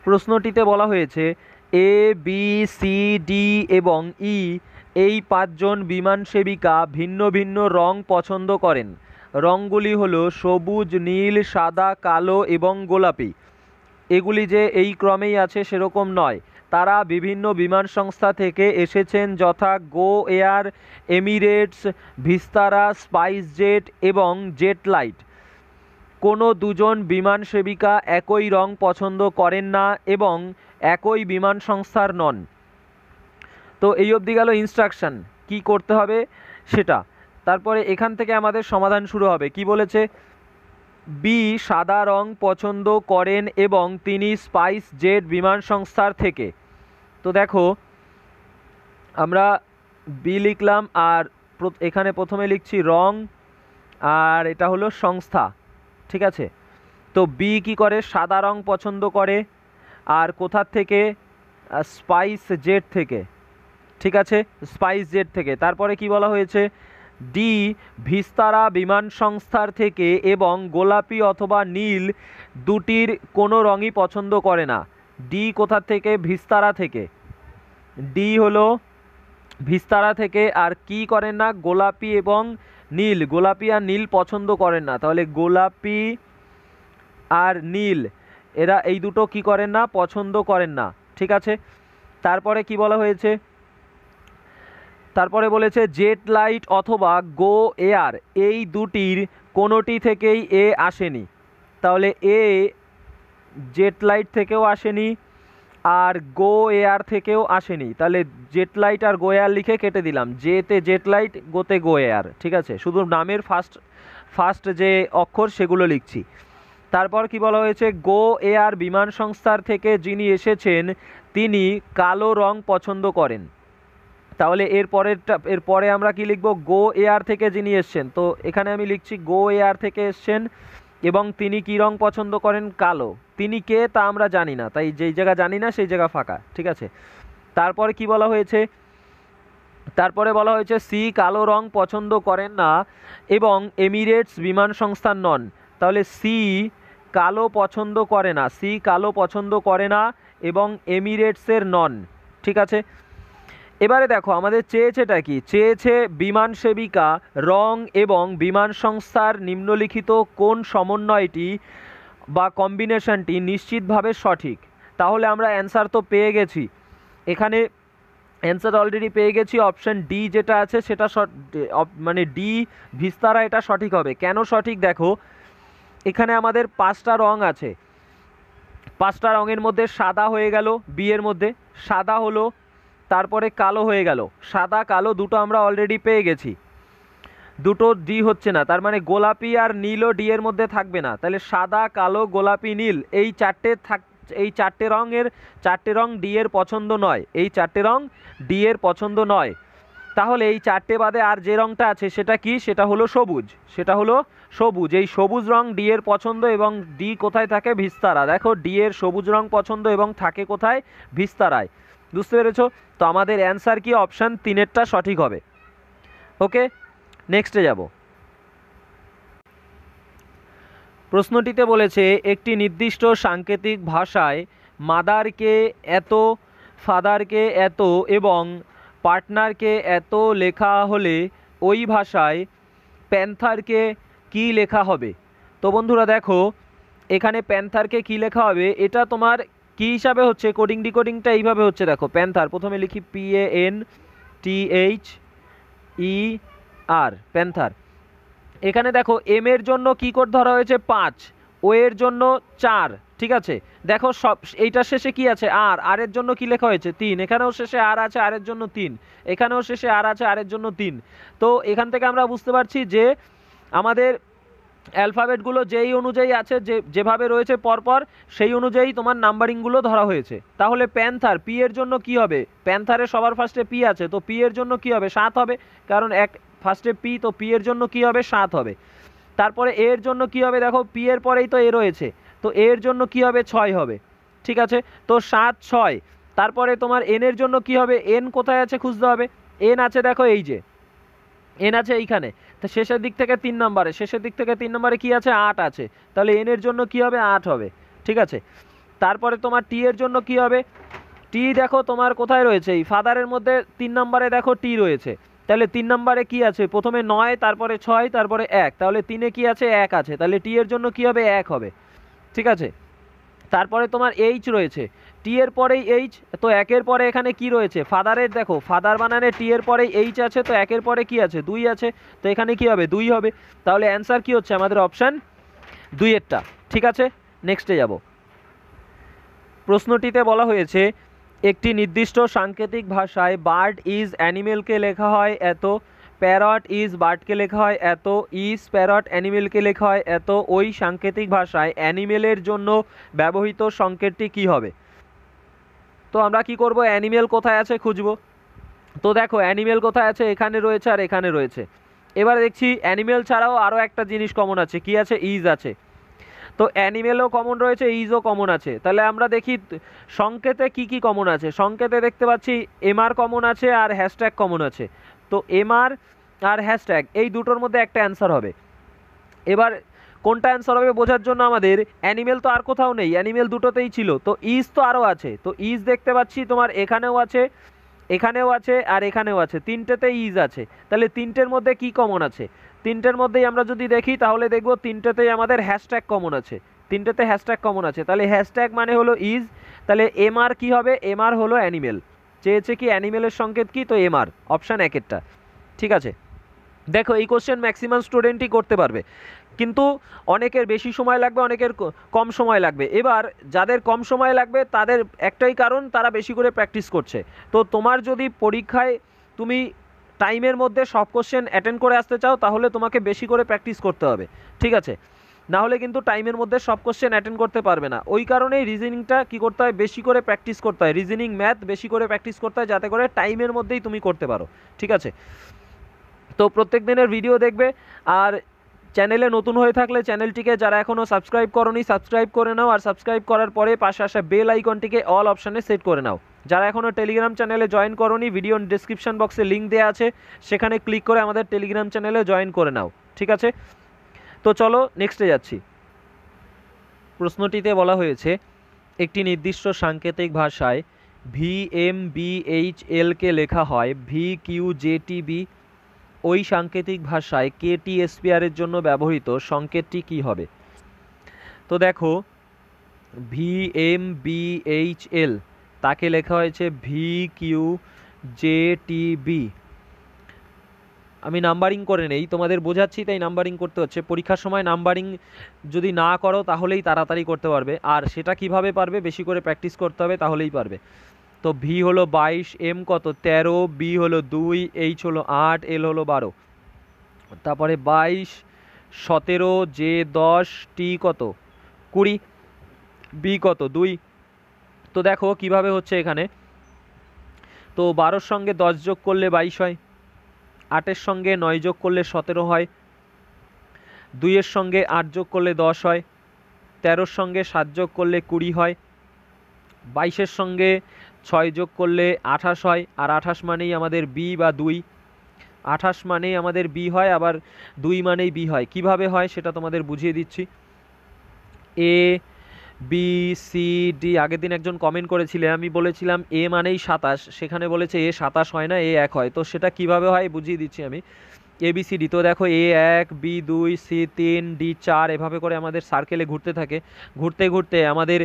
প্রশ্নটিতে বলা হয়েছে A B C D এবং ই এই পাঁচজন বিমান সেবিকা ভিন্ন ভিন্ন রং পছন্দ করেন। রঙগুলি হলো সবুজ, নীল, সাদা, কালো এবং গোলাপি। এগুলি যে এই ক্রমেই আছে সেরকম নয়। তারা বিভিন্ন বিমান সংস্থা থেকে এসেছেন, যথা গো এয়ার, এমিরেটস, ভিস্তারা, স্পাইসজেট এবং জেট লাইট। কোনো দুজন বিমান সেবিকা একই রং পছন্দ করেন না এবং একই বিমান সংস্থার নন। তো এই অবধি গেল ইনস্ট্রাকশন, কি করতে হবে সেটা। তারপরে এখান থেকে আমাদের সমাধান শুরু হবে। কি বলেছে? বি সাদা রং পছন্দ করেন এবং তিনি স্পাইস জেট বিমান সংস্থার থেকে। তো দেখো আমরা বি লিখলাম, আর এখানে প্রথমে লিখছি রং, আর এটা হলো সংস্থা, ঠিক আছে। তো বি কি করে? সাদা রং পছন্দ করে, আর কোথার থেকে? স্পাইস জেট থেকে, ঠিক আছে, স্পাইস জেট থেকে। তারপরে কি বলা হয়েছে? ডি ভিস্তারা বিমান সংস্থার থেকে এবং গোলাপি অথবা নীল দুটির কোনো রঙই পছন্দ করে না। ডি কোথার থেকে? ভিস্তারা থেকে। ডি হলো ভিস্তারা থেকে। আর কি করেন না? গোলাপি এবং নীল, গোলাপি আর নীল পছন্দ করেন না। তাহলে গোলাপি আর নীল এরা এই দুটো কি করেন না? পছন্দ করেন না, ঠিক আছে। তারপরে কি বলা হয়েছে? তারপরে বলেছে জেট লাইট অথবা গো এয়ার এই দুটির কোনোটি থেকেই এ আসেনি। তাহলে এ জেট লাইট থেকেও আসেনি আর গো এয়ার থেকেও আসেনি। তাহলে জেট লাইট আর গো এয়ার লিখে কেটে দিলাম, জেতে জেট লাইট, গোতে গো এয়ার, ঠিক আছে। শুধু নামের ফার্স্ট যে অক্ষর সেগুলো লিখছি। তারপর কি বলা হয়েছে? গো এয়ার বিমান সংস্থার থেকে যিনি এসেছেন তিনি কালো রং পছন্দ করেন। তাহলে এরপরে আমরা কি লিখব? গো এয়ার থেকে যিনি এসছেন। তো এখানে আমি লিখছি গো এয়ার থেকে এসছেন এবং তিনি কি রং পছন্দ করেন? কালো। তিনি কে তা আমরা জানি না, তাই যেই জায়গা জানি না সেই জায়গা ফাঁকা, ঠিক আছে। তারপরে কি বলা হয়েছে? তারপরে বলা হয়েছে সি কালো রং পছন্দ করেন না এবং এমিরেটস বিমান সংস্থার নন। তাহলে সি কালো পছন্দ করে না, সি কালো পছন্দ করে না এবং এমিরেটসের নন, ঠিক আছে। এবারে দেখো আমাদের চেয়েছেটা কি? চেয়েছে বিমান সেবিকা রং এবং বিমান সংস্থার নিম্নলিখিত কোন সমন্বয়টি বা কম্বিনেশনটি নিশ্চিতভাবে সঠিক। তাহলে আমরা অ্যান্সার তো পেয়ে গেছি, এখানে অ্যান্সার অলরেডি পেয়ে গেছি। অপশান ডি যেটা আছে সেটা মানে ডি ভিস্তারা, এটা সঠিক হবে। কেন সঠিক? দেখো এখানে আমাদের 5টা রং আছে, 5টা রঙের মধ্যে সাদা হয়ে গেল, বি এর মধ্যে সাদা হলো, তারপরে কালো হয়ে গেল। সাদা কালো দুটো আমরা অলরেডি পেয়ে গেছি, দুটো ডি হচ্ছে না, তার মানে গোলাপি আর নীলও ডি এর মধ্যে থাকবে না। তাহলে সাদা, কালো, গোলাপি, নীল এই চারটে রং ডি এর পছন্দ নয়, এই চারটে রং ডি এর পছন্দ নয়। তাহলে এই চারটে বাদে আর যে রংটা আছে সেটা কি? সেটা হলো সবুজ, সেটা হলো সবুজ। এই সবুজ রং ডি এর পছন্দ এবং ডি কোথায় থাকে? ভিস্তারা। দেখো ডি এর সবুজ রং পছন্দ এবং থাকে কোথায়? ভিস্তারায়। বুঝতে পেরেছো? তো আমাদের অ্যান্সার কি? অপশান 3-এরটা সঠিক হবে। ওকে, নেক্সটে যাব। প্রশ্নটিতে বলেছে একটি নির্দিষ্ট সাংকেতিক ভাষায় মাদারকে এত, ফাদারকে এত এবং পার্টনারকে এত লেখা হলে ওই ভাষায় প্যান্থারকে কি লেখা হবে? তো বন্ধুরা দেখো এখানে প্যান্থারকে কি লেখা হবে, এটা তোমার কি হিসাবে হচ্ছে? কোডিং ডিকোডিংটা এইভাবে হচ্ছে। দেখো প্যান্থার, প্রথমে লিখি PANTHER, প্যান্থার। এখানে দেখো এম এর জন্য কি কোড ধরা হয়েছে? 5, ও এর জন্য 4, ঠিক আছে। দেখো সব এইটার শেষে কি আছে? আর এর জন্য কি লেখা হয়েছে? 3। এখানেও শেষে আর আছে, আর এর জন্য 3। এখানেও শেষে আর আছে, আর এর জন্য 3। তো এখান থেকে আমরা বুঝতে পারছি যে আমাদের অ্যালফাবেটগুলো যেই অনুযায়ী আছে, যেভাবে রয়েছে পরপর, সেই অনুযায়ী তোমার নাম্বারিংগুলো ধরা হয়েছে। তাহলে প্যান্থার, পি এর জন্য কি হবে? প্যান্থারে সবার ফার্স্টে পি আছে, তো পি এর জন্য কি হবে? 7 হবে, কারণ ফার্স্টে পি, তো পি এর জন্য কি হবে? 7 হবে। তারপরে এর জন্য কি হবে? দেখো পি এর পরেই তো এ রয়েছে, তো এর জন্য কি হবে? 6 হবে, ঠিক আছে। তো 7, 6। তারপরে তোমার এন এর জন্য কি হবে? এন কোথায় আছে খুঁজতে হবে। এন আছে দেখো এই যে এন আছে এইখানে, তো শেষের দিক থেকে 3 নম্বরে, শেষের দিক থেকে 3 নম্বরে কি আছে? 8 আছে। তাহলে এন এর জন্য কি হবে? 8 হবে, ঠিক আছে। তারপরে তোমার টি এর জন্য কি হবে, টি দেখো তোমার কোথায় রয়েছে, এই ফাদারের মধ্যে 3 নম্বরে দেখো টি রয়েছে, তাহলে 3 নম্বরে কি আছে, প্রথমে 9, তারপরে 6, তারপরে 1, তাহলে 3-এ কি আছে, 1 আছে, তাহলে টি এর জন্য কি হবে, 1 হবে। ঠিক আছে, তারপরে তোমার এইচ রয়েছে, টি এর পরেই এইচ, তো 1-এর পরে এখানে কি রয়েছে, ফাদারের দেখো ফাদার বানানে টি এর পরেই এইচ আছে, তো 1-এর পরে কি আছে, 2 আছে, তো এখানে কি হবে, 2 হবে। তাহলে অ্যান্সার কি হচ্ছে আমাদের অপশান 2-এরটা। ঠিক আছে, নেক্সটে যাব। প্রশ্নটিতে বলা হয়েছে একটি নির্দিষ্ট সাংকেতিক ভাষায় বার্ড ইজ অ্যানিমেলকে লেখা হয় এত, প্যারট ইজ বার্ডকে লেখা হয় এত, ইজ প্যারট অ্যানিমেলকে লেখা হয় এত, ওই সাংকেতিক ভাষায় অ্যানিমেলের জন্য ব্যবহৃত সংকেতটি কী হবে। তো আমরা কি করব, অ্যানিমেল কোথায় আছে খুঁজব। তো দেখো অ্যানিমেল কোথায় আছে, এখানে রয়েছে আর এখানে রয়েছে। এবার দেখছি অ্যানিমেল ছাড়াও আরও একটা জিনিস কমন আছে, কি আছে, ইজ আছে। তো অ্যানিমেলও কমন রয়েছে, ইজও কমন আছে, তাহলে আমরা দেখি সংকেতে কি কি কমন আছে। সংকেতে দেখতে পাচ্ছি এমআর কমন আছে আর হ্যাশট্যাগ কমন আছে, তো এমআর আর হ্যাশট্যাগ এই দুটোর মধ্যে একটা অ্যান্সার হবে। এবার কোনটা অ্যান্সার হবে বোঝার জন্য আমাদের, অ্যানিমেল তো আর কোথাও নেই, অ্যানিমেল দুটোতেই ছিল, তো ইজ তো আরও আছে, তো ইজ দেখতে পাচ্ছি তোমার এখানেও আছে, এখানেও আছে আর এখানেও আছে, তিনটেতে ইজ আছে, তাহলে তিনটের মধ্যে কি কমন আছে, তিনটের মধ্যেই আমরা যদি দেখি তাহলে দেখব তিনটেতেই আমাদের হ্যাশট্যাগ কমন আছে, তিনটেতে হ্যাশট্যাগ কমন আছে, তাহলে হ্যাশট্যাগ মানে হলো ইজ, তাহলে এমআর কি হবে, এমআর হলো অ্যানিমেল, চেয়েছে কি অ্যানিমেলের সংকেত কি, তো এমআর, অপশান 1-এরটা। ঠিক আছে, দেখো এই কোশ্চেন ম্যাক্সিমাম স্টুডেন্টই করতে পারবে, কিন্তু অনেকের বেশি সময় লাগবে, অনেকের কম সময় লাগবে। এবার যাদের কম সময় লাগবে তাদের একটাই কারণ, তারা বেশি করে প্র্যাকটিস করছে। তো তোমার যদি পরীক্ষায় তুমি টাইমের মধ্যে সব কোশ্চেন অ্যাটেন্ড করে আসতে চাও তাহলে তোমাকে বেশি করে প্র্যাকটিস করতে হবে। ঠিক আছে, না হলে কিন্তু টাইমের মধ্যে সব কোশ্চেন অ্যাটেন্ড করতে পারবে না। ওই কারণেই রিজনিংটা কী করতে হয়, বেশি করে প্র্যাকটিস করতে হয়, রিজনিং ম্যাথ বেশি করে প্র্যাকটিস করতে হয়, যাতে করে টাইমের মধ্যেই তুমি করতে পারো। ঠিক আছে, তো প্রত্যেক দিনের ভিডিও দেখবে, আর চ্যানেলে নতুন হয়ে থাকলে চ্যানেলটিকে যারা এখনও সাবস্ক্রাইব করোনি সাবস্ক্রাইব করে নাও, আর সাবস্ক্রাইব করার পরে পাশে আসা বেল আইকনটিকে অল অপশানে সেট করে নাও। যারা এখনও টেলিগ্রাম চ্যানেলে জয়েন করোনি, ভিডিও ডিসক্রিপশন বক্সে লিঙ্ক দেওয়া আছে, সেখানে ক্লিক করে আমাদের টেলিগ্রাম চ্যানেলে জয়েন করে নাও। ঠিক আছে, তো চলো নেক্সটে যাচ্ছি। প্রশ্নটিতে বলা হয়েছে একটি নির্দিষ্ট সাংকেতিক ভাষায় VMBHLকে লেখা হয় VQJTB, ওই সাংকেতিক ভাষায় KTSPR-এর জন্য ব্যবহৃত সংকেতটি কী হবে। তো দেখো VMBHL তাকে লেখা হয়েছে VQJTB। আমি নাম্বারিং করে নেই, তোমাদের বোঝাচ্ছি তাই নাম্বারিং করতে হচ্ছে। পরীক্ষার সময় নাম্বারিং যদি না করো তাহলেই তাড়াতাড়ি করতে পারবে, আর সেটা কিভাবে পারবে, বেশি করে প্র্যাকটিস করতে হবে তাহলেই পারবে। তো ভি হলো 22, এম কত 13, বি হলো 2, এইচ হলো 8, এল হলো 12, তারপরে 22, 17, জে 10, টি কত 20, বি কত 2। তো দেখো কিভাবে হচ্ছে এখানে, তো 12-র সঙ্গে 10 যোগ করলে 22 হয়, 8-এর সঙ্গে 9 যোগ করলে 17 হয়, 2-এর সঙ্গে 8 যোগ করলে 10 হয়, 13-র সঙ্গে 7 যোগ করলে 20 হয়, 22-এর সঙ্গে 6 যোগ করলে 28 হয়, আর 28 মানেই আমাদের বি বা 2, 28 মানেই আমাদের বি হয়, আবার 2 মানেই বি হয়। কিভাবে হয় সেটা তোমাদের বুঝিয়ে দিচ্ছি। এ বি সি ডি, আগের দিন একজন কমেন্ট করেছিলে, আমি বলেছিলাম এ মানেই 27, সেখানে বলেছে এ 27 হয় না, এ 1 হয়। তো সেটা কিভাবে হয় বুঝিয়ে দিচ্ছি আমি। ABCD, তো দেখো A1, B2, C3, D4, এভাবে করে আমাদের সার্কেলে ঘুরতে থাকে, ঘুরতে ঘুরতে আমাদের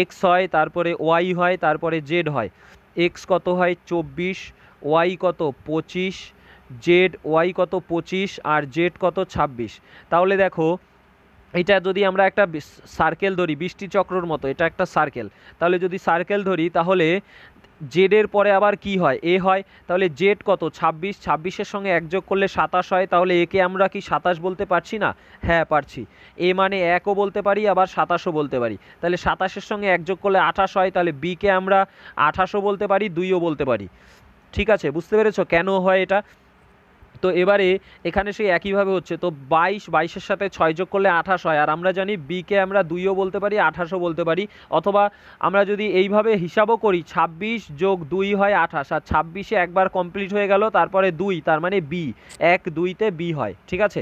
এক্স হয়, তারপরে ওয়াই হয়, তারপরে জেড হয়। এক্স কত হয় 24, ওয়াই কত 25, জেড ওয়াই কত 25, আর জেড কত 26। তাহলে দেখো এটা যদি আমরা একটা সার্কেল ধরি, বৃষ্টি চক্রর মতো, এটা একটা সার্কেল, তাহলে যদি সার্কেল ধরি তাহলে জেডের পরে আবার কি হয়, এ হয়, তাহলে জেড কত 26, 26-এর সঙ্গে 1 যোগ করলে 27 হয়, তাহলে একে আমরা কি 27 বলতে পারছি না, হ্যাঁ পারছি। এ মানে 1ও বলতে পারি, আবার 27ও বলতে পারি, তাহলে 27-এর সঙ্গে 1 যোগ করলে 28 হয়, তাহলে বিকে আমরা 28ও বলতে পারি, 2ও বলতে পারি। ঠিক আছে, বুঝতে পেরেছো কেন হয় এটা। তো এবারে এখানে সেই একইভাবে হচ্ছে, তো 22-22-এর সাথে 6 যোগ করলে 28 হয়, আর আমরা জানি বিকে আমরা 2ও বলতে পারি, 28ও বলতে পারি, অথবা আমরা যদি এইভাবে হিসাবও করি 26 যোগ 2 হয় 28, আর 26-এ একবার কমপ্লিট হয়ে গেল, তারপরে 2, তার মানে বি 1, 2-তে বি হয়। ঠিক আছে,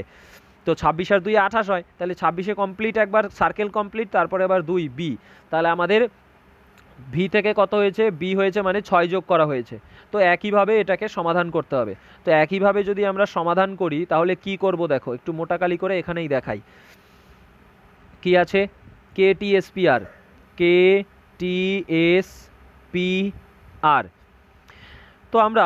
তো 26 আর 2 28 হয়, তাহলে 26-এ কমপ্লিট, একবার সার্কেল কমপ্লিট, তারপরে আবার 2 বি, তাহলে আমাদের ভি থেকে কত হয়েছে, বি হয়েছে, মানে 6 যোগ করা হয়েছে। তো একইভাবে এটাকে সমাধান করতে হবে। তো একইভাবে যদি আমরা সমাধান করি তাহলে কি করব, দেখো একটু মোটা কালি করে এখানেই দেখাই। কি আছে, কে টি এস পি আর, কে টি এস পি আর। তো আমরা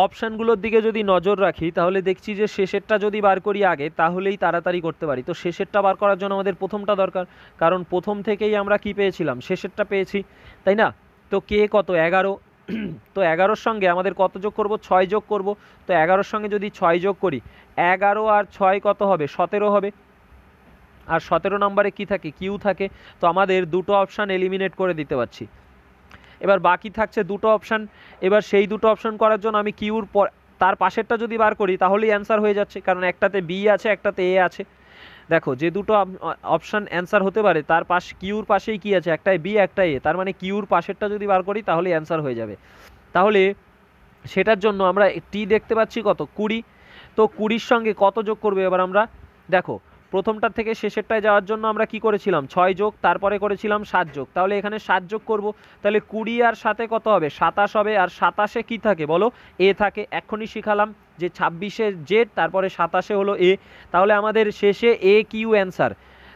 অপশানগুলোর দিকে যদি নজর রাখি তাহলে দেখছি যে শেষেরটা যদি বার করি আগে তাহলেই তাড়াতাড়ি করতে পারি। তো শেষেরটা বার করার জন্য আমাদের প্রথমটা দরকার, কারণ প্রথম থেকেই আমরা কি পেয়েছিলাম, শেষেরটা পেয়েছি, তাই না? তো কে কত, 11। তো 11-র সঙ্গে আমাদের কত যোগ করব, 6 যোগ করব। তো 11-র সঙ্গে যদি 6 যোগ করি, 11 আর 6 কত হবে, 17 হবে। আর 17 নম্বরে কি থাকে, কিউ থাকে। তো আমাদের দুটো অপশান এলিমিনেট করে দিতে পারছি। এবার বাকি থাকছে দুটো অপশান। এবার সেই দুটো অপশান করার জন্য আমি কিউর পর তার পাশেরটা যদি বার করি তাহলেই অ্যান্সার হয়ে যাচ্ছে, কারণ একটাতে বি আছে, একটাতে এ আছে। দেখো যে দুটো অপশান অ্যান্সার হতে পারে তার পাশ কিউর পাশেই কি আছে, একটাই বি একটাই এ, তার মানে কিউর পাশেরটা যদি বার করি তাহলেই অ্যান্সার হয়ে যাবে। তাহলে সেটার জন্য আমরা টি দেখতে পাচ্ছি কত, 20। তো 20-র সঙ্গে কত যোগ করবে এবার আমরা, দেখো প্রথমটার থেকে শেষেরটায় যাওয়ার জন্য আমরা কি করেছিলাম, 6 যোগ, তারপরে করেছিলাম 7 যোগ, তাহলে এখানে 7 যোগ করব। তাহলে 20 আর 7-এ কত হবে, 27 হবে। আর 27-এ কী থাকে বলো, এ থাকে। এখনই শিখালাম যে 26-এ জেড, তারপরে 27-এ হলো এ। তাহলে আমাদের শেষে এ কিউ অ্যান্সার।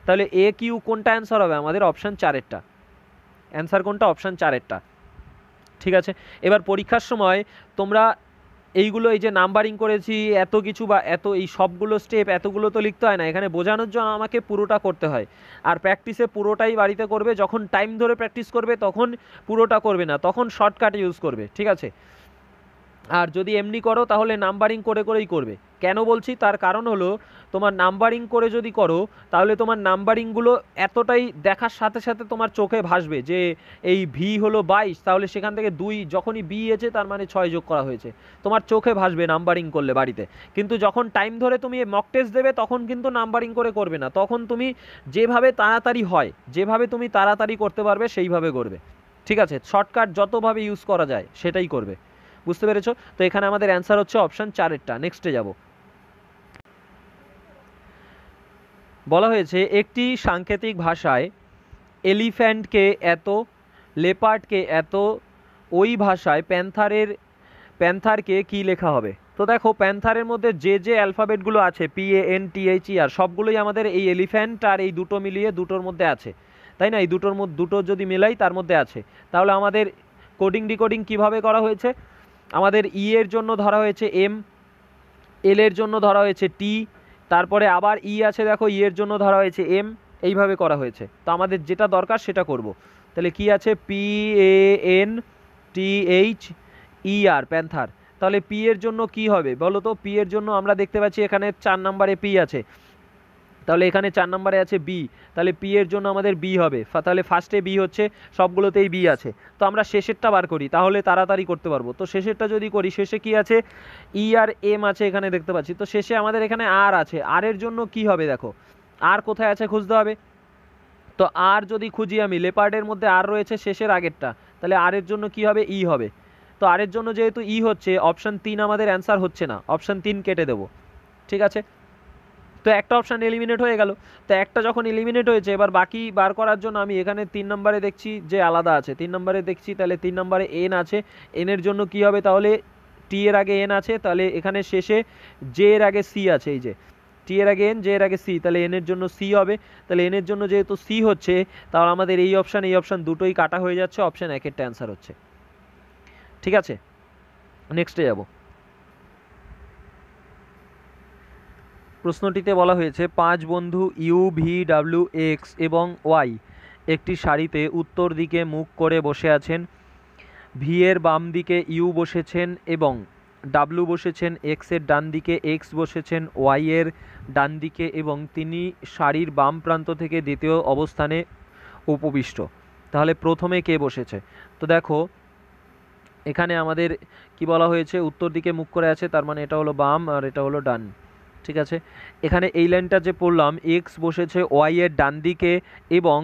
তাহলে এ কিউ কোনটা অ্যান্সার হবে, আমাদের অপশান 4-এরটা অ্যান্সার। কোনটা, অপশান 4-এরটা। ঠিক আছে। এবার পরীক্ষার সময় তোমরা এইগুলো, এই যে নাম্বারিং করেছি এত কিছু বা এত, এই সবগুলো স্টেপ এতগুলো তো লিখতে হয় না, এখানে বোঝানোর জন্য আমাকে পুরোটা করতে হয়। আর প্র্যাকটিসে পুরোটাই বাড়িতে করবে, যখন টাইম ধরে প্র্যাকটিস করবে তখন পুরোটা করবে না, তখন শর্টকাট ইউজ করবে। ঠিক আছে। আর যদি এমনি করো তাহলে নাম্বারিং করে করেই করবে। কেন বলছি, তার কারণ হলো তোমার নাম্বারিং করে যদি করো তাহলে তোমার নাম্বারিংগুলো এতটাই দেখার সাথে সাথে তোমার চোখে ভাসবে যে এই ভি হলো 22, তাহলে সেখান থেকে 2 যখনই বি এসে তার মানে 6 যোগ করা হয়েছে, তোমার চোখে ভাসবে নাম্বারিং করলে বাড়িতে। কিন্তু যখন টাইম ধরে তুমি মক টেস্ট দেবে তখন কিন্তু নাম্বারিং করে করবে না, তখন তুমি যেভাবে তাড়াতাড়ি হয়, যেভাবে তুমি তাড়াতাড়ি করতে পারবে সেইভাবে করবে। ঠিক আছে। শর্টকাট যতভাবে ইউজ করা যায় সেটাই করবে। বুঝতে পেরেছো? তো এখানে আমাদের অ্যান্সার হচ্ছে অপশান 4-এরটা। নেক্সটে যাব। বলা হয়েছে একটি সাংকেতিক ভাষায় এলিফ্যান্টকে এত, লেপার্ডকে এত, ওই ভাষায় প্যান্থারকে কি লেখা হবে? তো দেখো প্যান্থারের মধ্যে যে অ্যালফাবেটগুলো আছে, PANTHER, সবগুলোই আমাদের এই এলিফ্যান্ট আর এই দুটো মিলিয়ে দুটোর মধ্যে আছে, তাই না? এই দুটোর মধ্যে দুটো যদি মিলাই তার মধ্যে আছে। তাহলে আমাদের কোডিং ডিকোডিং কিভাবে করা হয়েছে, আমাদের ই এর জন্য ধরা হয়েছে এম, এল এর জন্য ধরা হয়েছে টি, তারপরে আবার ই আছে, দেখো ই এর জন্য ধরা হয়েছে এম, এইভাবে করা হয়েছে। তো আমাদের যেটা দরকার সেটা করব। তাহলে কি আছে, PANTHER, প্যান্থার। তাহলে পি এর জন্য কি হবে বলো তো? পি এর জন্য আমরা দেখতে পাচ্ছি এখানে 4 নম্বরে পি আছে, তাহলে এখানে 4 নম্বরে আছে বি, তাহলে পি এর জন্য আমাদের বি হবে। তাহলে ফার্স্টে বি হচ্ছে, সবগুলোতেই বি আছে। তো আমরা শেষেরটা বার করি তাহলে তাড়াতাড়ি করতে পারবো। তো শেষেরটা যদি করি, শেষে কি আছে, ই আর এম আছে এখানে দেখতে পাচ্ছি। তো শেষে আমাদের এখানে আর আছে, আর এর জন্য কি হবে, দেখো আর কোথায় আছে খুঁজতে হবে। তো আর যদি খুঁজি আমি, লেপার্ডের মধ্যে আর রয়েছে শেষের আগেরটা, তাহলে আর এর জন্য কি হবে, ই হবে। তো আর এর জন্য যেহেতু ই হচ্ছে, অপশান 3 আমাদের অ্যান্সার হচ্ছে না, অপশান 3 কেটে দেবো। ঠিক আছে। তো একটা অপশান এলিমিনেট হয়ে গেল। তো একটা যখন এলিমিনেট হয়েছে, এবার বাকি বার করার জন্য আমি এখানে 3 নম্বরে দেখছি যে আলাদা আছে, 3 নম্বরে দেখছি, তাহলে 3 নম্বরে এন আছে, এন এর জন্য কি হবে, তাহলে টি এর আগে এন আছে, তাহলে এখানে শেষে জে এর আগে সি আছে, এই যে টি এর আগে এন, জে এর আগে সি, তাহলে এন এর জন্য সি হবে। তাহলে এন এর জন্য যেহেতু সি হচ্ছে, তাহলে আমাদের এই অপশান দুটোই কাটা হয়ে যাচ্ছে, অপশান 1-এরটা অ্যান্সার হচ্ছে। ঠিক আছে। নেক্সটে যাব। প্রশ্নটিতে বলা হয়েছে 5 বন্ধু UVWX এবং ওয়াই একটি সারিতে উত্তর দিকে মুখ করে বসে আছেন। ভি এর বাম দিকে ইউ বসেছেন এবং ডাব্লু বসেছেন এক্স এর ডান দিকে, এক্স বসেছেন ওয়াই এর ডান দিকে এবং তিনি সারির বাম প্রান্ত থেকে দ্বিতীয় অবস্থানে উপবিষ্ট। তাহলে প্রথমে কে বসেছে? তো দেখো এখানে আমাদের কি বলা হয়েছে, উত্তর দিকে মুখ করে আছে, তার মানে এটা হলো বাম আর এটা হলো ডান। ঠিক আছে, এখানে এই লাইনটা যে পড়লাম, এক্স বসেছে ওয়াই এর ডান দিকে এবং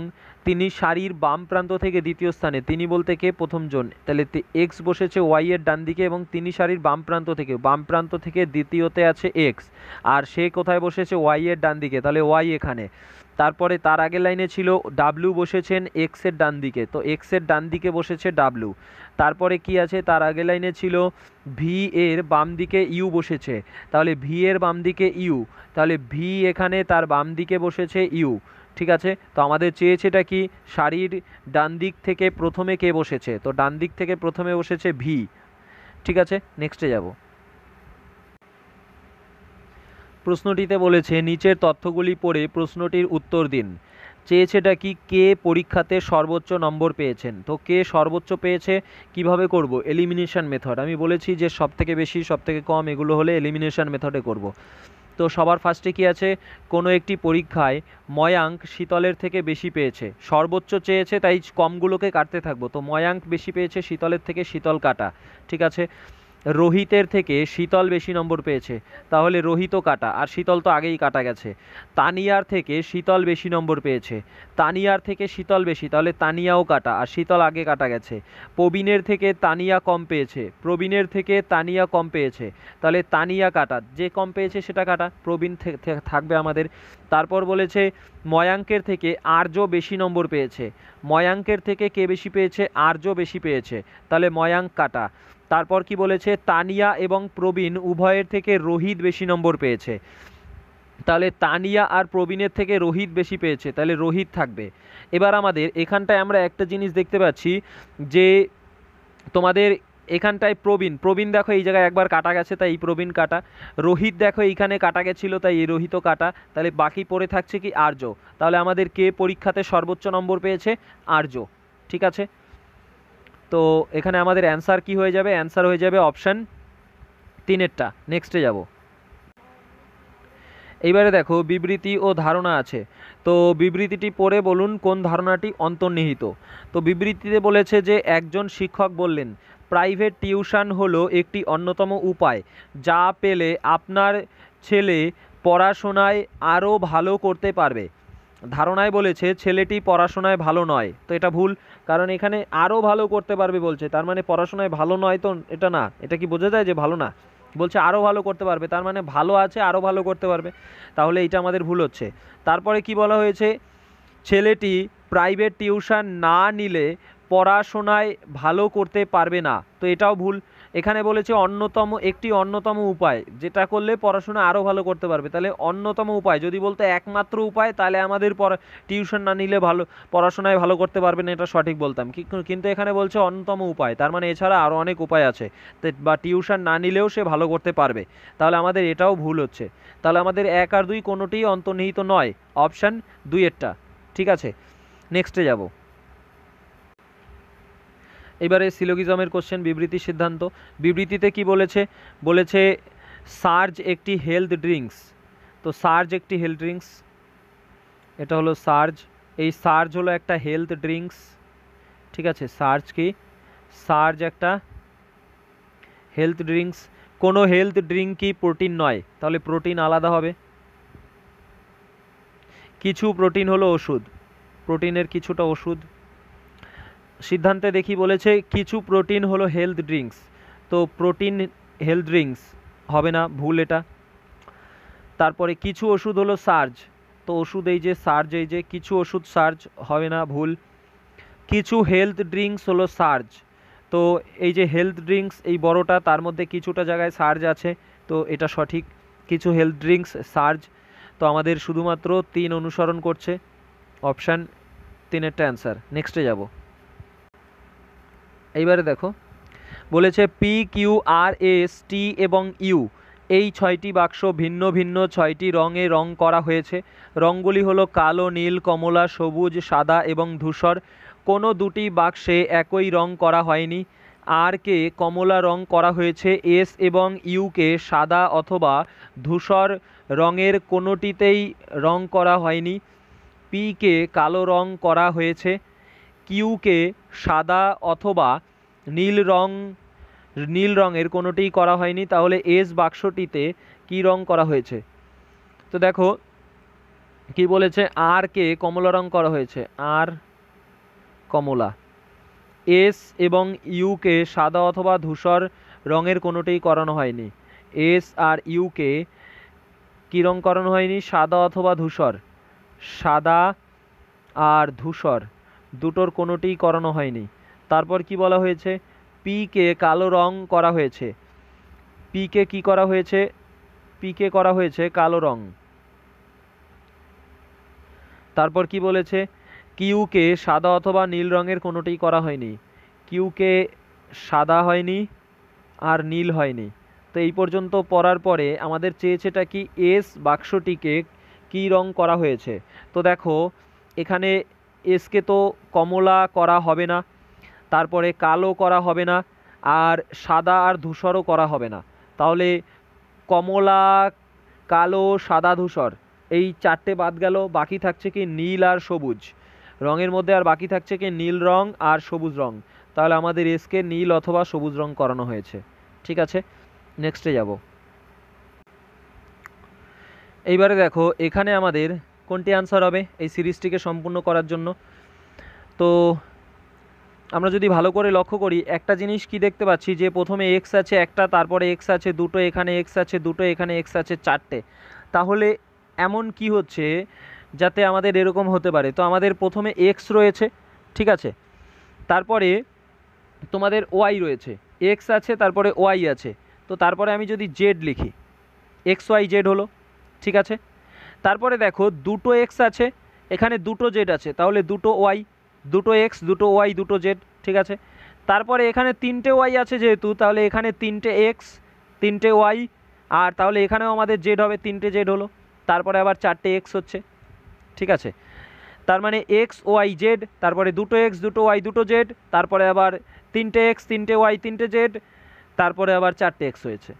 তিনি সারির বাম প্রান্ত থেকে দ্বিতীয় স্থানে, তিনি বলতে কে, প্রথম জন, তাহলে এক্স বসেছে ওয়াই এর ডান দিকে এবং তিনি সারির বাম প্রান্ত থেকে দ্বিতীয়তে আছে এক্স, আর সে কোথায় বসেছে, ওয়াই এর ডান দিকে, তাহলে ওয়াই এখানে। তারপরে তার আগের লাইনে ছিল ডাব্লিউ বসেছেন এক্সের ডান দিকে, তো এক্সের ডান দিকে বসেছে ডাব্লিউ। তারপরে কি আছে, তার আগের লাইনে ছিল ভি এর বাম দিকে ইউ বসেছে, তাহলে ভি এর বাম দিকে ইউ, তাহলে ভি এখানে তার বাম দিকে বসেছে ইউ। ঠিক আছে, তো আমাদের চেয়েছেটা কি, সারির ডান দিক থেকে প্রথমে কে বসেছে, তো ডান দিক থেকে প্রথমে বসেছে ভি। ঠিক আছে, নেক্সটে যাব। প্রশ্নটিতে বলেছে নিচের তথ্যগুলি পড়ে প্রশ্নটির উত্তর দিন। চেয়েছেটা কি, কে পরীক্ষাতে সর্বোচ্চ নম্বর পেয়েছেন, তো কে সর্বোচ্চ পেয়েছে কিভাবে করব, এলিমিনেশন মেথড। আমি বলেছি যে সব থেকে বেশি সব থেকে কম এগুলো হলে এলিমিনেশন মেথডে করব। তো সবার ফার্স্টে কি আছে, কোনো একটি পরীক্ষায় ময়াঙ্ক শীতলের থেকে বেশি পেয়েছে, সর্বোচ্চ চেয়েছে তাই কমগুলোকে কাটতে থাকবো, তো ময়াঙ্ক বেশি পেয়েছে শীতলের থেকে, শীতল কাটা। ঠিক আছে, রোহিতের থেকে শীতল বেশি নম্বর পেয়েছে, তাহলে রোহিতও কাটা, আর শীতল তো আগেই কাটা গেছে। তানিয়ার থেকে শীতল বেশি নম্বর পেয়েছে, তানিয়ার থেকে শীতল বেশি, তাহলে তানিয়াও কাটা, আর শীতল আগে কাটা গেছে। প্রবীণের থেকে তানিয়া কম পেয়েছে, প্রবীণের থেকে তানিয়া কম পেয়েছে, তাহলে তানিয়া কাটা, যে কম পেয়েছে সেটা কাটা, প্রবীণ থাকবে আমাদের। তারপর বলেছে ময়াঙ্কের থেকে আর্য বেশি নম্বর পেয়েছে, ময়াঙ্কের থেকে কে বেশি পেয়েছে, আর্য বেশি পেয়েছে, তাহলে ময়াঙ্ক কাটা। তারপর কি বলেছে, তানিয়া এবং প্রবীণ উভয়ের থেকে রোহিত বেশি নম্বর পেয়েছে, তাহলে তানিয়া আর প্রবীণের থেকে রোহিত বেশি পেয়েছে, তাহলে রোহিত থাকবে। এবার আমাদের এখানটায় আমরা একটা জিনিস দেখতে পাচ্ছি যে তোমাদের এখানটায় প্রবীণ দেখো এই জায়গায় একবার কাটা গেছে তাই এই প্রবীণ কাটা, রোহিত দেখো এইখানে কাটা গেছিল তাই এই রোহিতও কাটা, তাহলে বাকি পড়ে থাকছে কি, আর্য। তাহলে আমাদের কে পরীক্ষাতে সর্বোচ্চ নম্বর পেয়েছে, আর্য। ঠিক আছে, তো এখানে আমাদের অ্যান্সার কি হয়ে যাবে, অ্যান্সার হয়ে যাবে অপশান 3-এরটা। নেক্সটে যাব। এইবারে দেখো বিবৃতি ও ধারণা আছে, তো বিবৃতিটি পড়ে বলুন কোন ধারণাটি অন্তর্নিহিত। তো বিবৃতিতে বলেছে যে একজন শিক্ষক বললেন প্রাইভেট টিউশন হলো একটি অন্যতম উপায় যা পেলে আপনার ছেলে পড়াশোনায় আরও ভালো করতে পারবে। ধারণায় বলেছে ছেলেটি পড়াশোনায় ভালো নয়, তো এটা ভুল, কারণ এখানে আরও ভালো করতে পারবে বলছে, তার মানে পড়াশোনায় ভালো নয় তো এটা না, এটা কি বোঝা যায় যে ভালো না, বলছে আরও ভালো করতে পারবে, তার মানে ভালো আছে আরও ভালো করতে পারবে, তাহলে এইটা আমাদের ভুল হচ্ছে। তারপরে কি বলা হয়েছে, ছেলেটি প্রাইভেট টিউশন না নিলে পড়াশোনায় ভালো করতে পারবে না, তো এটাও ভুল। এখানে বলেছে একটি অন্যতম উপায় যেটা করলে পড়াশোনা আরও ভালো করতে পারবে, তাহলে অন্যতম উপায় যদি বলতে একমাত্র উপায়, তাহলে আমাদের টিউশন না নিলে পড়াশোনায় ভালো করতে পারবে না, এটা সঠিক বলতাম, কিন্তু এখানে বলছে অন্যতম উপায়, তার মানে এছাড়া আরও অনেক উপায় আছে, বা টিউশন না নিলেও সে ভালো করতে পারবে, তাহলে আমাদের এটাও ভুল হচ্ছে। তাহলে আমাদের 1 আর 2 কোনোটিই অন্তর্নিহিত নয়, অপশান 2-এরটা। ঠিক আছে, নেক্সটে যাব। এবারে সিলোগিজমের কোশ্চেন, বিবৃতি সিদ্ধান্ত। বিবৃতিতে কি বলেছে, বলেছে সার্জ একটি হেলথ ড্রিঙ্কস, তো সার্জ একটি হেলথ ড্রিঙ্কস, এটা হলো সার্জ, এই সার্জ হলো একটা হেলথ ড্রিঙ্কস। ঠিক আছে, সার্জ একটা হেলথ ড্রিঙ্কস। কোনো হেলথ ড্রিঙ্ক কি প্রোটিন নয়, তাহলে প্রোটিন আলাদা হবে। কিছু প্রোটিন হলো ওষুধ, প্রোটিনের কিছুটা ওষুধ। সিদ্ধান্তে দেখি বলেছে কিছু প্রোটিন হলো হেলথ ড্রিঙ্কস, তো প্রোটিন হেলথ ড্রিঙ্কস হবে না, ভুল এটা। তারপরে কিছু ওষুধ হলো সার্জ, তো ওষুধ এই যে সার্জ, এই যে কিছু ওষুধ সার্জ হবে না, ভুল। কিছু হেলথ ড্রিঙ্কস হলো সার্জ, তো এই যে হেলথ ড্রিঙ্কস এই বড়টা তার মধ্যে কিছুটা জায়গায় সার্জ আছে, তো এটা সঠিক, কিছু হেলথ ড্রিঙ্কস সার্জ। তো আমাদের শুধুমাত্র 3 অনুসরণ করছে, অপশান 3-এরটা অ্যান্সার। নেক্সটে যাব। এইবারে দেখো বলেছে P Q R S T এবং ইউ এই 6টি বাক্স ভিন্ন ভিন্ন 6টি রঙে রং করা হয়েছে। রঙগুলি হলো কালো, নীল, কমলা, সবুজ, সাদা এবং ধূসর। কোনো দুটি বাক্সে একই রং করা হয়নি। আর কে কমলা রং করা হয়েছে, এস এবং ইউকে সাদা অথবা ধূসর রঙের কোনোটিতেই রং করা হয়নি। পিকে কালো রং করা হয়েছে, কিউকে সাদা অথবা নীল রঙের কোনোটিই করা হয়নি, তাহলে এস বাক্সটিতে কি রং করা হয়েছে, তো দেখো কি বলেছে, আর কে কমলা রং করা হয়েছে, আর কমলা। এস এবং ইউকে সাদা অথবা ধূসর রঙের কোনোটাই করানো হয়নি। এস আর ইউকে কী রং করানো হয়নি, সাদা অথবা ধূসর। সাদা আর ধূসর দুটোর কোনোটিই করানো হয়নি। তারপর কি বলা হয়েছে, পিকে কালো রং করা হয়েছে। পিকে কি করা হয়েছে, পিকে করা হয়েছে কালো রং। তারপর কি বলেছে, কিউকে সাদা অথবা নীল রঙের কোনোটিই করা হয়নি। কিউকে সাদা হয়নি আর নীল হয়নি। তো এই পর্যন্ত পড়ার পরে আমাদের চেয়েছেটা কি, এস বাক্সটিকে কী রং করা হয়েছে। তো দেখো এখানে এসকে তো কমলা করা হবে না, তারপরে কালো করা হবে না, আর সাদা আর ধূসরও করা হবে না। তাহলে কমলা, কালো, সাদা, ধূসর এই চারটে বাদ গেল, বাকি থাকছে কি নীল আর সবুজ রঙের মধ্যে, আর বাকি থাকছে কি নীল রং আর সবুজ রং। তাহলে আমাদের এসকে নীল অথবা সবুজ রং করানো হয়েছে। ঠিক আছে, নেক্সটে যাব। এইবারে দেখো এখানে আমাদের কোনটি আনসার হবে এই সিরিজটিকে সম্পূর্ণ করার জন্য। তো আমরা যদি ভালো করে লক্ষ্য করি, একটা জিনিস কি দেখতে পাচ্ছি, যে প্রথমে এক্স আছে একটা, তারপরে এক্স আছে দুটো, এখানে এক্স আছে দুটো, এখানে এক্স আছে চারটে। তাহলে এমন কি হচ্ছে যাতে আমাদের এরকম হতে পারে। তো আমাদের প্রথমে এক্স রয়েছে, ঠিক আছে, তারপরে তোমাদের ওয়াই রয়েছে, এক্স আছে তারপরে ওয়াই আছে, তো তারপরে আমি যদি জেড লিখি, এক্স ওয়াই জেড হলো, ঠিক আছে। তারপরে দেখো দুটো এক্স আছে, এখানে দুটো জেড আছে, তাহলে দুটো ওয়াই, দুটো এক্স দুটো ওয়াই দুটো জেড, ঠিক আছে। তারপরে এখানে তিনটে ওয়াই আছে যেহেতু, তাহলে এখানে তিনটে এক্স তিনটে ওয়াই, আর তাহলে এখানেও আমাদের জেড হবে, তিনটে জেড হলো, তারপরে আবার চারটে এক্স হচ্ছে, ঠিক আছে। তার মানে এক্স ওয়াই জেড, তারপরে দুটো এক্স দুটো ওয়াই দুটো জেড, তারপরে আবার তিনটে এক্স তিনটে ওয়াই তিনটে জেড, তারপরে আবার চারটে এক্স হয়েছে।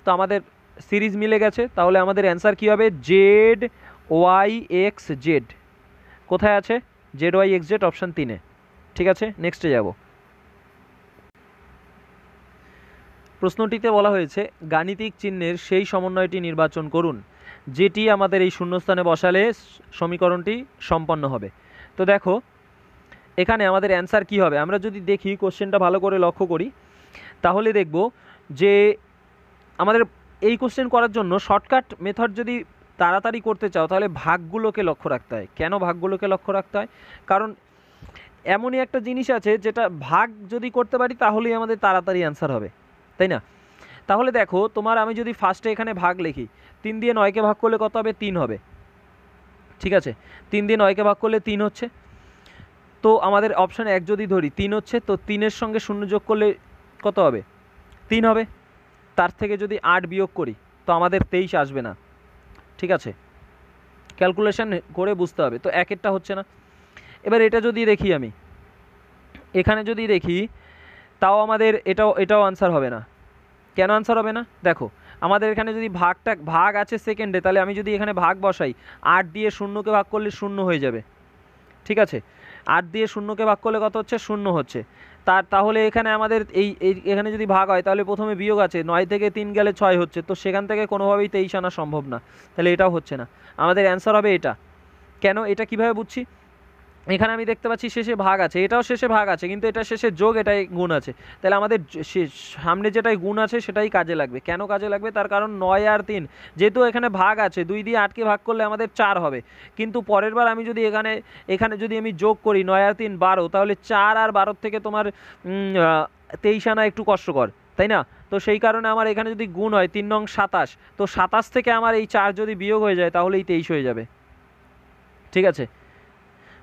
তো আমাদের সিরিজ মিলে গেছে, তাহলে আমাদের অ্যান্সার কী হবে, জেড ওয়াই এক্স জেড। কোথায় আছে, Z Y X Z option 3-এ, ঠিক আছে। নেক্সটে যাব। প্রশ্নটিতে বলা হয়েছে গাণিতিক চিহ্নের সেই সমন্বয়টি নির্বাচন করুন যেটি আমাদের এই শূন্যস্থানে বসালে সমীকরণটি সম্পন্ন হবে। তো দেখো এখানে আমাদের অ্যান্সার কি হবে, আমরা যদি দেখি কোশ্চেনটা ভালো করে লক্ষ্য করি, তাহলে দেখব যে আমাদের এই কোশ্চেন করার জন্য শর্টকাট মেথড যদি তাড়াতাড়ি করতে চাও তাহলে ভাগগুলোকে লক্ষ্য রাখতে হয়। কেন ভাগগুলোকে লক্ষ্য রাখতে হয়, কারণ এমনই একটা জিনিস আছে যেটা ভাগ যদি করতে পারি তাহলেই আমাদের তাড়াতাড়ি অ্যান্সার হবে, তাই না। তাহলে দেখো তোমার আমি যদি ফার্স্টে এখানে ভাগ লিখি, 3 দিয়ে 9কে ভাগ করলে কত হবে, 3 হবে, ঠিক আছে। 3 দিয়ে 9কে ভাগ করলে 3 হচ্ছে। তো আমাদের অপশান 1 যদি ধরি 3 হচ্ছে, তো 3-এর সঙ্গে 0 যোগ করলে কত হবে, 3 হবে। তার থেকে যদি 8 বিয়োগ করি তো আমাদের 23 আসবে না, ঠিক আছে। ক্যালকুলেশন করে বুঝতে হবে। তো 1-এরটা হচ্ছে না। এবার এটা যদি দেখি আমি, এখানে যদি দেখি, তাও আমাদের এটাও আনসার হবে না। কেন আনসার হবে না, দেখো আমাদের এখানে যদি ভাগ আছে সেকেন্ডে, তাহলে আমি যদি এখানে ভাগ বসাই, 8 দিয়ে 0কে ভাগ করলে 0 হয়ে যাবে, ঠিক আছে। 8 দিয়ে 0কে ভাগ করলে কত হচ্ছে, 0 হচ্ছে। তাহলে এখানে আমাদের এখানে যদি ভাগ হয় তাহলে প্রথমে বিয়োগ আছে, 9 থেকে 3 গেলে 6 হচ্ছে, তো সেখান থেকে কোনোভাবেই 23 আনা সম্ভব না, তাহলে এটাও হচ্ছে না। আমাদের অ্যান্সার হবে এটা। কেন, এটা কিভাবে বুঝছি, এখানে আমি দেখতে পাচ্ছি শেষে ভাগ আছে, এটাও শেষে ভাগ আছে, কিন্তু এটা শেষে যোগ, এটাই গুণ আছে, তাহলে আমাদের সামনে যেটাই গুণ আছে সেটাই কাজে লাগবে। কেন কাজে লাগবে, তার কারণ 9 আর 3 যেহেতু এখানে ভাগ আছে, 2 দিয়ে 8কে ভাগ করলে আমাদের 4 হবে, কিন্তু পরের বার আমি যদি এখানে যদি আমি যোগ করি 9 আর 3 12, তাহলে 4 আর 12 থেকে তোমার 23 আনা একটু কষ্টকর, তাই না। তো সেই কারণে আমার এখানে যদি গুণ হয় 3 নং 27, তো 27 থেকে আমার এই 4 যদি বিয়োগ হয়ে যায় তাহলে এই 23 হয়ে যাবে, ঠিক আছে।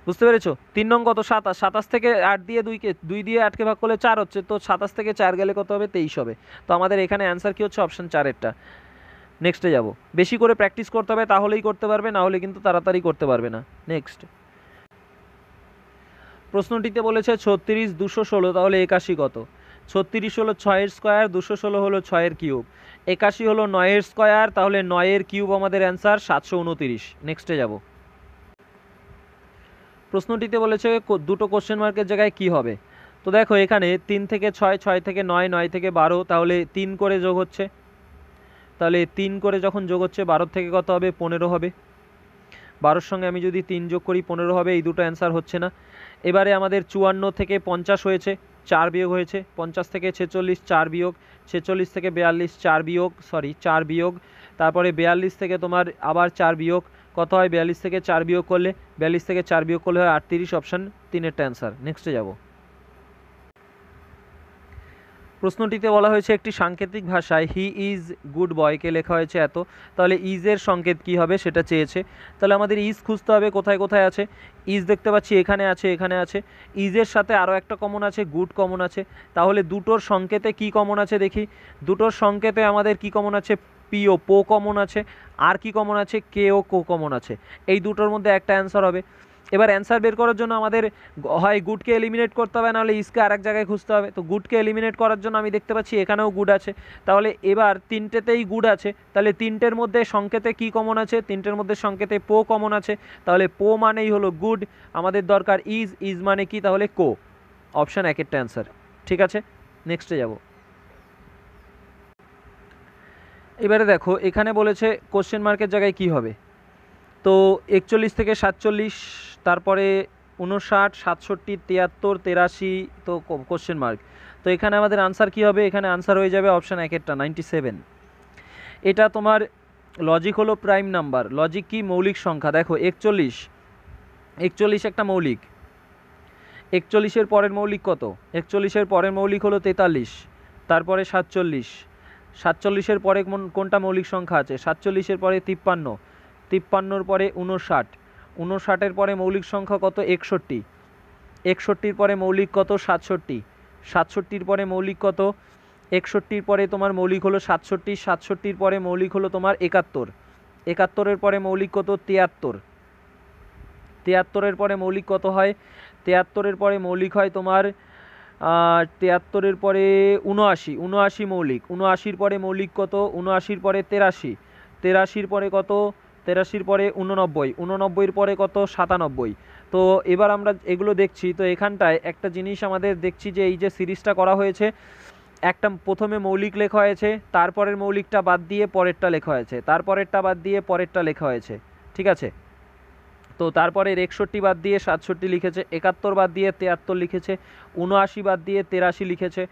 বুঝতে পেরেছো, 3 নং কত, 27, 27 থেকে 8 দিয়ে 2 দিয়ে 8কে ভাগ করলে 4 হচ্ছে, তো 27 থেকে 4 গেলে কত হবে, 23 হবে। তো আমাদের এখানে অ্যান্সার কি হচ্ছে, অপশান 4-এরটা। নেক্সটে যাব। বেশি করে প্র্যাকটিস করতে হবে, তাহলেই করতে পারবে, না হলে কিন্তু তাড়াতাড়ি করতে পারবে না। নেক্সট প্রশ্নটিতে বলেছে 36 216, তাহলে 81 কত। 36 হলো 6-এর স্কোয়ার, 216 হলো 6-এর কিউব, 81 হলো 9-এর স্কোয়ার, তাহলে 9-এর কিউব আমাদের অ্যান্সার 729। নেক্সটে যাব। প্রশ্নটিতে বলেছে দুটো কোশ্চেন মার্কের জায়গায় কি হবে। তো দেখো এখানে 3 থেকে 6, 6 থেকে 9, 9 থেকে 12, তাহলে 3 করে যোগ হচ্ছে, তাহলে 3 করে যখন যোগ হচ্ছে 12 থেকে কত হবে, 15 হবে। 12-র সঙ্গে আমি যদি 3 যোগ করি 15 হবে। এই দুটো অ্যান্সার হচ্ছে না। এবারে আমাদের 54 থেকে 50 হয়েছে, 4 বিয়োগ হয়েছে। 50 থেকে 46, 4 বিয়োগ। 46 থেকে 42, 4 বিয়োগ, 4 বিয়োগ। তারপরে 42 থেকে তোমার আবার 4 বিয়োগ, কত হয় 42 থেকে 4 বিয়োগ করলে, 42 থেকে 4 বিয়োগ করলে হয় 38। অপশান 3-এরটা অ্যান্সার। নেক্সটে যাব। প্রশ্নটিতে বলা হয়েছে একটি সাংকেতিক ভাষায় হি ইজ গুড বয়কে লেখা হয়েছে এত, তাহলে ইজের সংকেত কি হবে সেটা চেয়েছে। তাহলে আমাদের ইজ খুঁজতে হবে কোথায় কোথায় আছে। ইজ দেখতে পাচ্ছি এখানে আছে, এখানে আছে। ইজের সাথে আরও একটা কমন আছে, গুড কমন আছে। তাহলে দুটোর সংকেতে কি কমন আছে দেখি। দুটোর সংকেতে আমাদের কি কমন আছে, পিও পো কমন আছে, আর কি কমন আছে, কে ও কো কমন আছে। এই দুটোর মধ্যে একটা অ্যান্সার হবে। এবার অ্যান্সার বের করার জন্য আমাদের হয় গুডকে এলিমিনেট করতে হবে, নাহলে ইসকে আরেক জায়গায় খুঁজতে হবে। তো গুডকে এলিমিনেট করার জন্য আমি দেখতে পাচ্ছি এখানেও গুড আছে। তাহলে এবার তিনটেতেই গুড আছে, তাহলে তিনটের মধ্যে সংকেতে কি কমন আছে, তিনটের মধ্যে সংকেতে পো কমন আছে। তাহলে পো মানেই হলো গুড, আমাদের দরকার ইজ, ইজ মানে কি, তাহলে কো। Option 1-এরটা answer. ঠিক আছে, নেক্সটে যাব। এবারে দেখো এখানে বলেছে কোশ্চেন মার্কের জায়গায় কি হবে। তো 41 থেকে 47, তারপরে 59, 67, 73, 83, তো কোশ্চেন মার্ক। তো এখানে আমাদের আনসার কি হবে, এখানে আনসার হয়ে যাবে অপশান 1-এরটা 97। এটা তোমার লজিক হলো প্রাইম নাম্বার। লজিক কি, মৌলিক সংখ্যা। দেখো 41 একটা মৌলিক। 41-এর পরের মৌলিক কত, 41-এর পরের মৌলিক হলো 43, তারপরে 47, 47-এর পরে কোনটা মৌলিক সংখ্যা আছে, 47-এর পরে 53, 53-র পরে 59, 59-এর পরে মৌলিক সংখ্যা কত, 61, 61-র পরে মৌলিক কত, 67, 67-র পরে মৌলিক কত, 61-র পরে তোমার মৌলিক হলো 67, 67-র পরে মৌলিক হলো তোমার 71, 71-এর পরে মৌলিক কত, 73, 73-এর পরে মৌলিক কত হয়, 73-এর পরে মৌলিক হয় তোমার 73-এর পরে 79, 79 মৌলিক। 79-র পরে মৌলিক কত, 79-র পরে 83, 83-র পরে কত, 83-র পরে 89, 89-এর পরে কত, 97। তো এবার আমরা এগুলো দেখছি। তো এখানটায় একটা জিনিস আমাদের দেখছি যে এই যে সিরিজটা করা হয়েছে, একটা প্রথমে মৌলিক লেখা হয়েছে, তারপরের মৌলিকটা বাদ দিয়ে পরেরটা লেখা হয়েছে, তারপরেরটা বাদ দিয়ে পরেরটা লেখা হয়েছে। ঠিক আছে, তো তারপরে 61 বাদ দিয়ে 67 লিখেছে, 71 বাদ দিয়ে 73 লিখেছে, 79 বাদ দিয়ে 83 লিখেছে।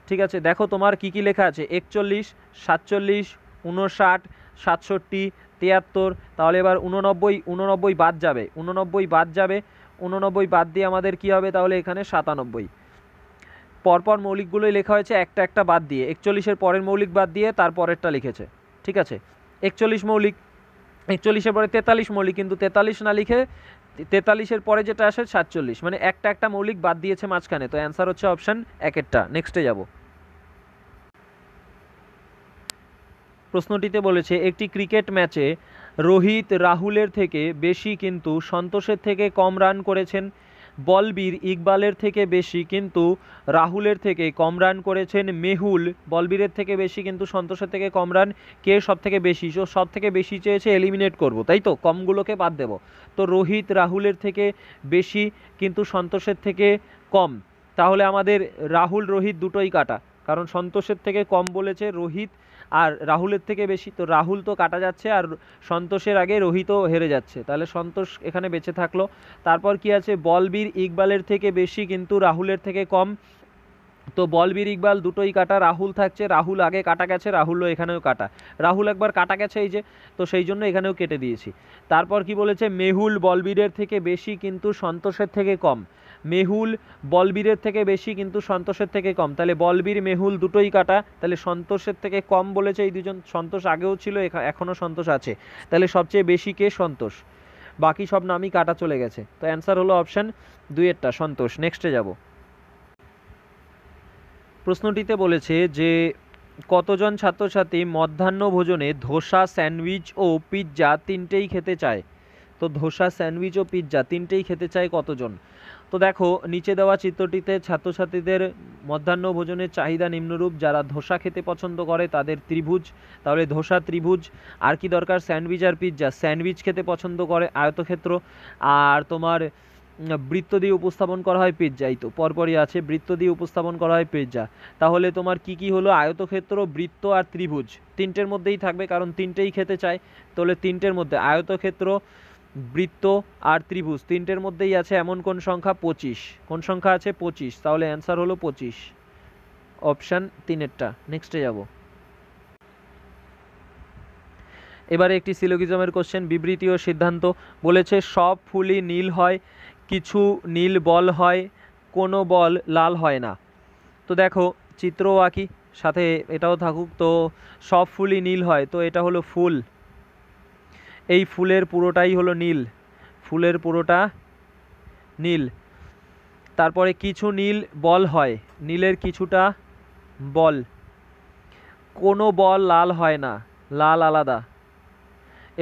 ঠিক আছে, দেখো তোমার কি কি লেখা আছে, 41, 47, 59, 67, 73। তাহলে এবার 89 বাদ যাবে, 89 বাদ যাবে, 89 বাদ দিয়ে আমাদের কি হবে, তাহলে এখানে 97। পরপর মৌলিকগুলোই লেখা হয়েছে একটা একটা বাদ দিয়ে, 41-এর পরের মৌলিক বাদ দিয়ে তারপরেরটা লিখেছে। ঠিক আছে, 41 মৌলিক, 41-এর পরে 43 মৌলিক, কিন্তু 43 না লিখে 43-এর পরে যেটা আসে 47, মানে একটা একটা মৌলিক বাদ দিয়েছে মাঝখানে। তো অ্যান্সার হচ্ছে অপশান 1-এরটা। নেক্সটে যাব। প্রশ্নটিতে বলেছে একটি ক্রিকেট ম্যাচে রোহিত রাহুলের থেকে বেশি কিন্তু সন্তোষের থেকে কম রান করেছেন, বলবীর ইকবালের থেকে বেশি কিন্তু রাহুলের থেকে কম রান করেছেন মেহুল, বলবীরের থেকে বেশি কিন্তু সন্তোষের থেকে কম রান, কে সব থেকে বেশি। সব থেকে বেশি চেয়েছে, এলিমিনেট করব, তাই তো, কমগুলোকে বাদ দেব। তো রোহিত রাহুলের থেকে বেশি কিন্তু সন্তোষের থেকে কম, তাহলে আমাদের রাহুল রোহিত দুটোই কাটা, কারণ সন্তোষের থেকে কম বলেছে রোহিত, আর রাহুলের থেকে বেশি, তো রাহুল তো কাটা যাচ্ছে, আর সন্তোষের আগে রোহিতও হেরে যাচ্ছে, তাহলে সন্তোষ এখানে বেঁচে থাকলো। তারপর কি আছে, বলবীর ইকবালের থেকে বেশি কিন্তু রাহুলের থেকে কম, তো বলবীর ইকবাল দুটোই কাটা, রাহুল থাকছে, রাহুল আগে কাটা গেছে, রাহুলও এখানেও কাটা, রাহুল একবার কাটা গেছে এই যে, তো সেই জন্য এখানেও কেটে দিয়েছি। তারপর কি বলেছে, মেহুল বলবীরের থেকে বেশি কিন্তু সন্তোষের থেকে কম, মেহুল বলবীরের থেকে বেশি কিন্তু সন্তোষের থেকে কম, তাহলে বলবীর মেহুল দুটোই কাটা, তাহলে সন্তোষের থেকে কম বলেছে এই দুজন, সন্তোষ আগেও ছিল এখনও সন্তোষ আছে, তাহলে সবচেয়ে বেশি কে, সন্তোষ, বাকি সব নামই কাটা চলে গেছে। তো অ্যান্সার হলো অপশান 2-এরটা, সন্তোষ। নেক্সটে যাব। প্রশ্নটিতে বলেছে যে কতজন ছাত্রছাত্রী মধ্যাহ্ন ভোজনে ধোসা, স্যান্ডউইচ ও পিৎজা তিনটেই খেতে চায়। তো ধোসা, স্যান্ডউইচ ও পিৎজা তিনটেই খেতে চায় কতজন। তো দেখো নিচে দেওয়া চিত্রটিতে ছাত্রছাত্রীদের মধ্যাহ্ন ভোজনের চাহিদা নিম্নরূপ, যারা ধোসা খেতে পছন্দ করে তাদের ত্রিভুজ, তাহলে ধোসা ত্রিভুজ। আর কি দরকার, স্যান্ডউইচ আর পিৎজা, স্যান্ডউইচ খেতে পছন্দ করে আয়তক্ষেত্র, আর তোমার বৃত্ত দিয়ে উপস্থাপন করা হয় পিৎজা, এই তো পরপরই আছে, বৃত্ত দিয়ে উপস্থাপন করা হয় পিৎজা। তাহলে তোমার কি কি হলো? আয়তক্ষেত্র, বৃত্ত আর ত্রিভুজ, তিনটের মধ্যেই থাকবে কারণ তিনটেই খেতে চায়। তাহলে তিনটের মধ্যে আয়তক্ষেত্র, বৃত্ত আর ত্রিভুজ তিনটের মধ্যেই আছে এমন কোন সংখ্যা? 25। কোন সংখ্যা আছে? 25। তাহলে অ্যান্সার হলো 25, অপশান 3এরটা। নেক্সটে যাব। এবারে একটি সিলোগিজমের কোশ্চেন, বিবৃতি ও সিদ্ধান্ত। বলেছে সব ফুলই নীল হয়, কিছু নীল বল হয়, কোনো বল লাল হয় না। তো দেখো চিত্রও আঁকি, সাথে এটাও থাকুক। তো সব ফুলই নীল হয়, তো এটা হলো ফুল, এই ফুলের পুরোটাই হলো নীল, ফুলের পুরোটা নীল। তারপরে কিছু নীল বল হয়, নীলের কিছুটা বল, কোনো বল লাল হয় না, লাল আলাদা।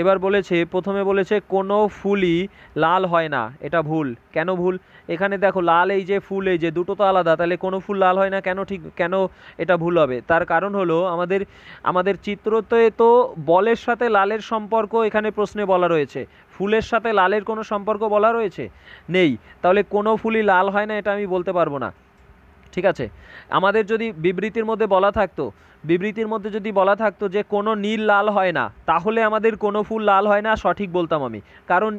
এবার বলেছে, প্রথমে বলেছে কোনো ফুলই লাল হয় না, এটা ভুল। কেন ভুল? এখানে দেখো লাল, এই যে ফুল, এই যে দুটো তো আলাদা, তাহলে কোনো ফুল লাল হয় না কেন? ঠিক কেন এটা ভুল হবে? তার কারণ হলো আমাদের চিত্রতে তো বলের সাথে লালের সম্পর্ক এখানে প্রশ্নে বলা রয়েছে, ফুলের সাথে লালের কোনো সম্পর্ক বলা রয়েছে নেই। তাহলে কোনো ফুলই লাল হয় না এটা আমি বলতে পারবো না। ঠিক আছে, আমাদের যদি বিবৃতির মধ্যে বলা থাকতো, বিবৃতির মধ্যে যদি বলা থাকতো যে কোনো নীল লাল হয় না, তাহলে আমাদের কোনো ফুল লাল হয় না সঠিক বলতাম আমি, কারণ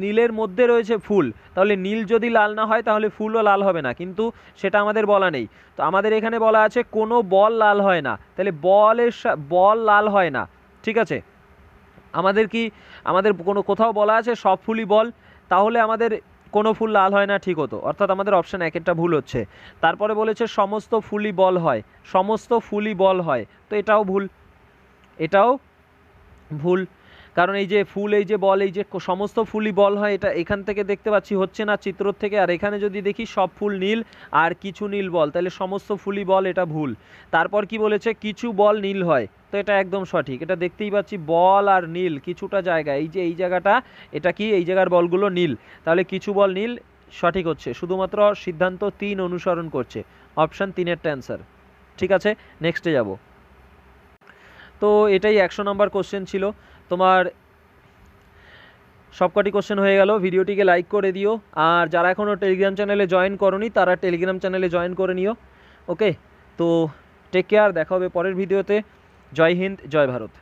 নীলের মধ্যে রয়েছে ফুল, তাহলে নীল যদি লাল না হয় তাহলে ফুলও লাল হবে না, কিন্তু সেটা আমাদের বলা নেই। তো আমাদের এখানে বলা আছে কোনো বল লাল হয় না, তাহলে বল লাল হয় না। ঠিক আছে, আমাদের কোনো কোথাও বলা আছে সব ফুলই বল, তাহলে আমাদের কোনো ফুল লাল হয় না ঠিক হতো, অর্থাৎ আমাদের অপশান 1-এরটা ভুল হচ্ছে। তারপরে বলেছে সমস্ত ফুলই বল হয়, সমস্ত ফুলই বল হয়, তো এটাও ভুল, এটাও ভুল। কারণ এই যে ফুল, এই যে বল, এই যে সমস্ত ফুলই বল হয়, এটা এখান থেকে দেখতে পাচ্ছি হচ্ছে না চিত্র থেকে। আর এখানে যদি দেখি সব ফুল নীল আর কিছু নীল বল, তাহলে সমস্ত ফুলই বল, এটা ভুল। তারপর কি বলেছে? কিছু বল নীল হয়, তো এটা একদম সঠিক। এটা দেখতেই পাচ্ছি বল আর নীল কিছুটা জায়গা, এই যে এই জায়গাটা, এটা কি এই জায়গার বলগুলো নীল, তাহলে কিছু বল নীল সঠিক হচ্ছে, শুধুমাত্র সিদ্ধান্ত 3 অনুসরণ করছে, অপশান 3-এরটা অ্যান্সার। ঠিক আছে, নেক্সটে যাব। তো এটাই 100 নম্বর কোশ্চেন ছিল তোমার। সবকটি কোশ্চেন হয়ে গেল। ভিডিওটিকে লাইক করে দিও, আর যারা এখনও টেলিগ্রাম চ্যানেলে জয়েন করোনি তারা টেলিগ্রাম চ্যানেলে জয়েন করে নিও। ওকে, তো টেক কেয়ার, দেখা হবে পরের ভিডিওতে। জয় হিন্দ, জয় ভারত।